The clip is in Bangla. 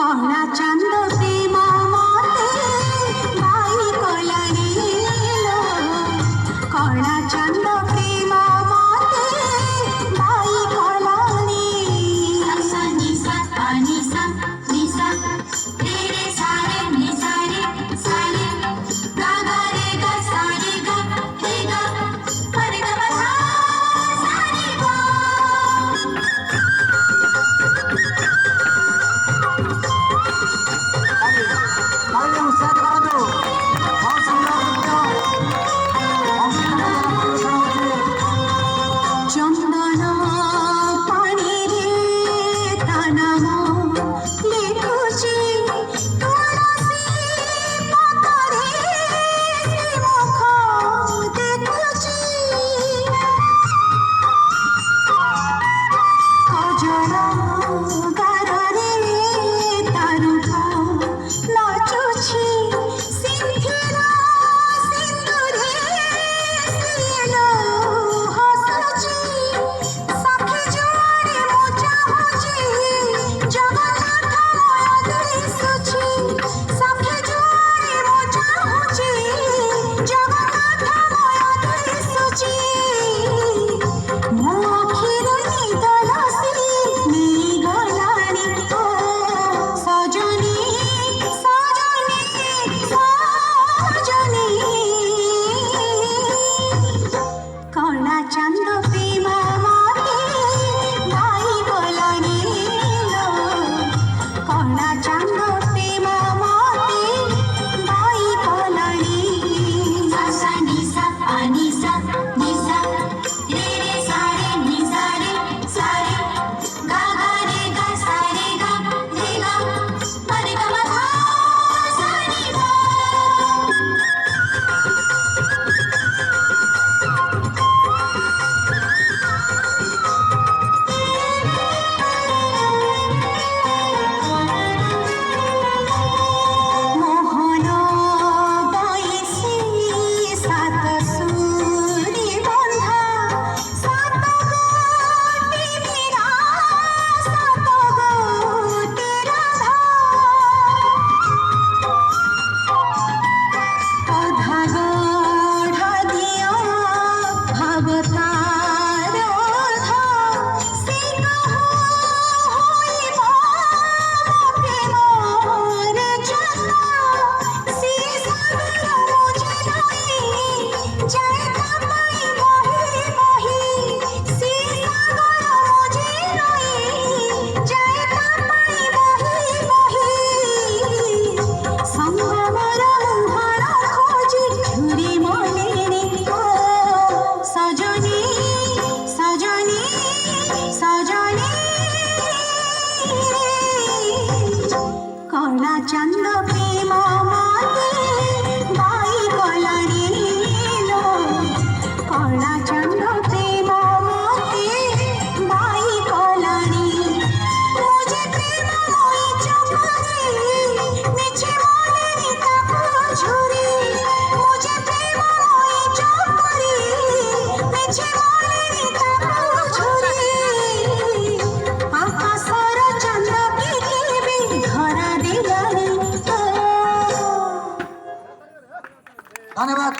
কলা চান্দ প্রেম মতে বাই কলানি কলা চান্দ প্রেম মতে বাই কলানি সা নিসা পানি সা নিসা রে রে সা রে নিসা রে সা রে গা গা রে গা সা রে গা রে গা পা রে গা মা সা রে গা। চন্দন পানি রে তা নাম লিখুছি তুলসী পতরে মুখ দেখুছি কজল গারে তারুক নাচুছি সিন্ধুর সিন্ধুরে সিলো হসুছি সখী জোড়ে মু চাহুছি জগন্নাথ দিশুছি সখী জোড়ে মু চাহুছি জগন্নাথ দিশুছি ମୋ ଆଖିରେ ନିଦ ଲସି ନେଇଗଲାଣି ଓ ସଜନୀ ସଜନୀ ସଜନୀ କଳା ଚାନ୍ଦ ପ୍ରେମ ମତେ ଭାଇ ଗଲାଣି କଳା ଚାନ୍ଦ ପ୍ରେମ ମତେ ଭାଇ ଗଲାଣି সা নিসা পানি সা নিসা রে রে সা রে নিসা রে সা রে গা গা রে গা সা রে গা রে গা পা রে গা মা সা রে গা। মোহন বয়সী সাত সুরি বন্ধা সাত গোটি মীরা সাত গোটি রাধা অধা গঢ়া দিয় ভবতার অধা সে কহু হইব প্রেমর জন্ম সে সাগর মুঝে নই যায় তাপাই বহি বহি সে সাগর মুঝে নই যায় তাপাই বহি বহি সঙ্গমর মুহর খোঁজি ঘুরি মনেরে ও সজনী সজনী সজনী কলা চান্দ প্রেম মতে বাই কলানি কলা চান্দ প্রেম মতে বাই কলানি মুঝে প্রেম মই চোখরে মিছে মনেরে তাকু ঝুরি মুঝে প্রেম মই চোখরে মিছে মনেরে তাকু ঝুরি আকাশর চন্দ্র কে কেবে ধরা দেলানি ধন্যবাদ।